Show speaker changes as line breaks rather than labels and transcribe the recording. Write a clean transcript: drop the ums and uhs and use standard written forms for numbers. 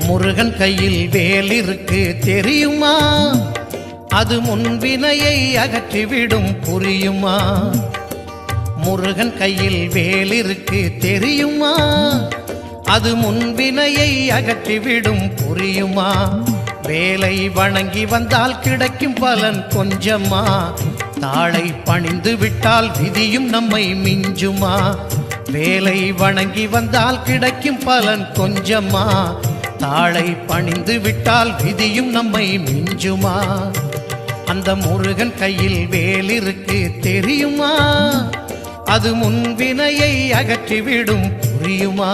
முருகன் கையில் வேல் இருக்கு தெரியுமா? அது முன்வினையை அகற்றிவிடும் புரியுமா? முருகன் கையில் வேல் இருக்கு தெரியுமா? அது முன்வினையை அகற்றிவிடும் புரியுமா? வேலை வணங்கி வந்தால் கிடைக்கும் பலன் கொஞ்சமா? தாளை பணிந்து விட்டால் விதியும் நம்மை மிஞ்சுமா? வேலை வணங்கி வந்தால் கிடைக்கும் பலன் கொஞ்சமா? தாளை பணிந்து விட்டால் விதியும் நம்மை மிஞ்சுமா? அந்த முருகன் கையில் வேல் இருக்கு தெரியுமா? அது முன்வினையை அகற்றிவிடும் புரியுமா?